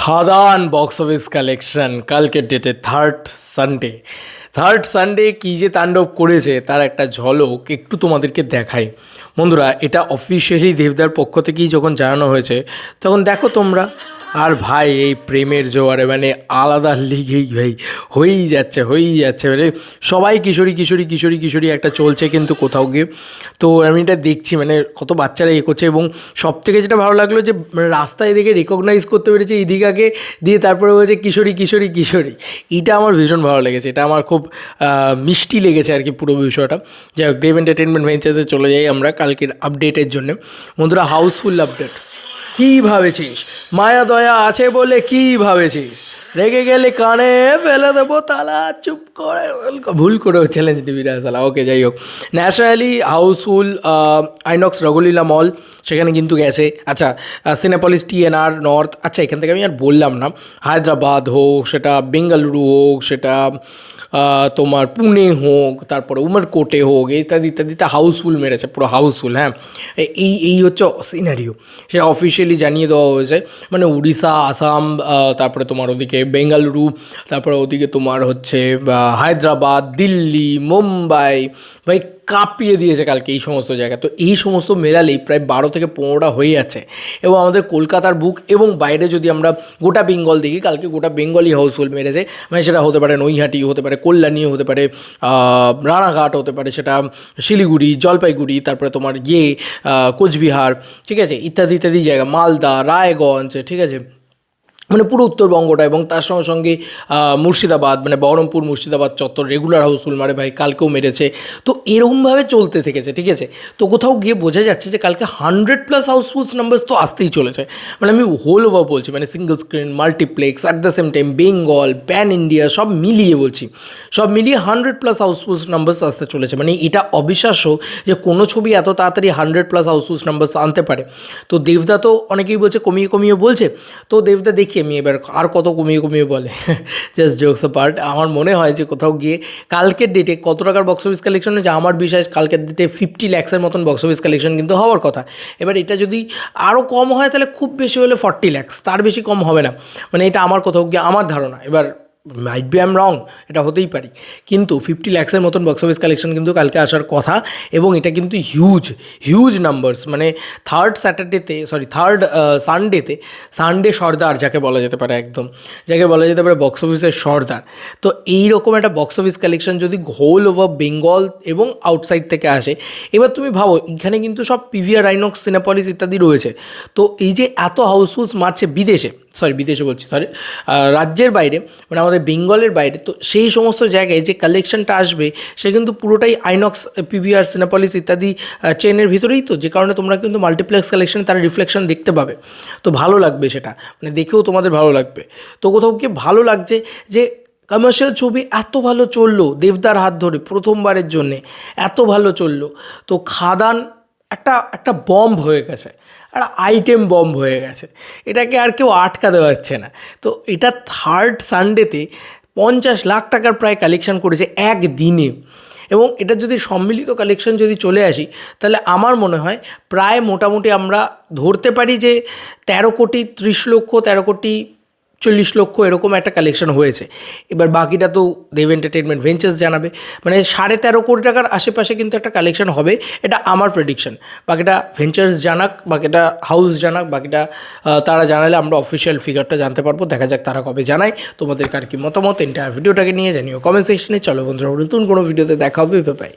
খাদান box office collection কালকের ডেটে third Sunday কী যে তাণ্ডব করেছে তার একটা ঝলক একটু তোমাদেরকে দেখাই। বন্ধুরা, এটা অফিসিয়ালি দেবদার পক্ষ থেকেই যখন জানানো হয়েছে তখন দেখো তোমরা। আর ভাই, এই প্রেমের জোয়ারে মানে আলাদা লিগেই ভাই হয়েই যাচ্ছে মানে সবাই কিশোরী একটা চলছে কিন্তু কোথাও গিয়ে। তো আমি এটা দেখছি, মানে কত বাচ্চারা করছে। এবং সব থেকে যেটা ভালো লাগলো যে রাস্তায় দেখে রেকগনাইজ করতে পেরেছে ইদিকাকে দিয়ে, তারপরে বলেছে কিশোরী। এটা আমার ভীষণ ভালো লেগেছে, এটা আমার খুব মিষ্টি লেগেছে আর কি পুরো বিষয়টা। যাই হোক, দেব এন্টারটেনমেন্ট ভেঞ্চার্সে চলে যাই আমরা কালকের আপডেটের জন্য। বন্ধুরা, হাউসফুল আপডেট। কী ভাবেছিস মায়া দয়া আছে বলে, কী ভাবেছিস রেগে গেলে কানে ফেলে দেবো তালা, চুপ করে, ভুল করে চ্যালেঞ্জ নিবি না সালা। ওকে, যাই হোক, ন্যাশনালি হাউসফুল আইনক্স রঙ্গলীলা মল সেখানে কিন্তু গেছে। আচ্ছা, সিনেপলিস TNR নর্থ, আচ্ছা এখান থেকে আমি আর বললাম না, হায়দ্রাবাদ হোক, সেটা বেঙ্গালুরু হোক, সেটা তোমার পুনে হোক, তারপরে উমরকোটে হোক, ইত্যাদিতে হাউসফুল মেরেছে, পুরো হাউসফুল। হ্যাঁ, এই হচ্ছে সিনারিও, সেটা অফিসিয়ালি জানিয়ে দেওয়া হয়েছে। মানে উড়িষ্যা, আসাম, তারপরে তোমার ওদিকে বেঙ্গালুরু, তারপরে ওদিকে তোমার হচ্ছে হায়দ্রাবাদ, দিল্লি, মুম্বাই, ভাই কাঁপিয়ে দিয়েছে কালকে এই সমস্ত জায়গা। তো এই সমস্ত মেলালেই প্রায় 12 থেকে 15টা হয়ে যাচ্ছে। এবং আমাদের কলকাতার বুক এবং বাইরে যদি আমরা গোটা বেঙ্গল দেখি, কালকে গোটা বেঙ্গলই হাউসফুল মেরেছে। মানে সেটা হতে পারে নৈহাটি, হতে পারে কল্যাণী, হতে পারে রানাঘাট, হতে পারে সেটা শিলিগুড়ি, জলপাইগুড়ি, তারপরে তোমার কোচবিহার, ঠিক আছে, ইত্যাদি জায়গা, মালদা, রায়গঞ্জ, ঠিক আছে, মানে পুরো উত্তরবঙ্গটা। এবং তার সঙ্গে সঙ্গে মুর্শিদাবাদ, মানে বহরমপুর মুর্শিদাবাদ চত্বর রেগুলার হাউসফুল মারে ভাই, কালকেও মেরেছে। তো এরকমভাবে চলতে থেকেছে, ঠিক আছে। তো কোথাও গিয়ে বোঝা যাচ্ছে যে কালকে 100+ হাউসফুল নাম্বারস তো আসতেই চলেছে। মানে আমি হোল ওভার বলছি, মানে single screen, multiplex, at the same time Bengal, pan India, সব মিলিয়ে বলছি, সব মিলিয়ে 100+ হাউসফুল নাম্বারস আসতে চলেছে। মানে এটা অবিশ্বাস্য যে কোনো ছবি এত তাড়াতাড়ি 100+ হাউসফুল নাম্বারস আনতে পারে। তো দেবদা তো অনেকেই বলছে কমিয়ে বলছে, তো দেবদা দেখি আমি এবার আর কত কমিয়ে বলে। Just jokes part. আমার মনে হয় যে কোথাও গিয়ে কালকের ডেটে কত টাকার বক্স অফিস কালেকশন হয়েছে, আমার বিশ্বাস কালকের ডেটে 50 lakhs বক্স অফিস কালেকশন কিন্তু হওয়ার কথা। এবার এটা যদি আরও কম হয় তাহলে খুব বেশি হলে 40 lakhs, তার বেশি কম হবে না। মানে এটা আমার কোথাও গিয়ে আমার ধারণা। এবার মাইট বি আই এম রং, এটা হতেই পারি, কিন্তু 50 lakhs বক্স অফিস কালেকশন কিন্তু কালকে আসার কথা। এবং এটা কিন্তু হিউজ নাম্বারস। মানে থার্ড সানডে সর্দার যাকে বলা যেতে পারে, একদম যাকে বলা যেতে পারে বক্স অফিসের সর্দার। তো এইরকম একটা বক্স অফিস কালেকশন যদি হোল ওভার বেঙ্গল এবং আউটসাইড থেকে আসে, এবার তুমি ভাবো এখানে কিন্তু সব PVR, আইনক্স, সিনেপলিস ইত্যাদি রয়েছে। তো এই যে এত হাউসফুলস মারছে রাজ্যের বাইরে, মানে আমাদের বেঙ্গলের বাইরে, তো সেই সমস্ত জায়গায় যে কালেকশনটা আসবে সে কিন্তু পুরোটাই আইনক্স, PVR, সিনেপলিস ইত্যাদি চেনের ভিতরেই। তো যে কারণে তোমরা কিন্তু মাল্টিপ্লেক্স কালেকশনে তার রিফ্লেকশন দেখতে পাবে। তো ভালো লাগবে সেটা, মানে দেখেও তোমাদের ভালো লাগবে। তো কোথাও কি ভালো লাগছে যে কমার্শিয়াল ছবি এত ভালো চললো দেবদার হাত ধরে প্রথমবারের জন্যে, এত ভালো চললো। তো খাদান একটা বম্ব হয়ে গেছে, একটা আইটেম বম্ব হয়ে গেছে, এটাকে আর কেউ আটকাতে পারছে না। তো এটা থার্ড সানডেতে 50 লাখ টাকার প্রায় কালেকশন করেছে একদিনে। এবং এটা যদি সম্মিলিত কালেকশন যদি চলে আসি, তাহলে আমার মনে হয় প্রায় মোটামুটি আমরা ধরতে পারি যে 13 কোটি 30 লক্ষ, 13 কোটি 40 লক্ষ এরকম একটা কালেকশন হয়েছে। এবার বাকিটা তো দেব এন্টারটেনমেন্ট ভেঞ্চার্স জানাবে। মানে 13.5 কোটি টাকার আশেপাশে কিন্তু একটা কালেকশন হবে, এটা আমার প্রেডিকশন। বাকিটা ভেঞ্চার্স জানাক, বাকিটা হাউস জানাক, বাকিটা তারা জানালে আমরা অফিসিয়াল ফিগারটা জানতে পারবো। দেখা যাক তারা কবে জানায়। তোমাদের কার কি মতামত এন্টায়ার ভিডিওটাকে নিয়ে জানিও কমেন্ট সেকশনে। চলো বন্ধুরা, নতুন কোনো ভিডিওতে দেখা হবে, বাই।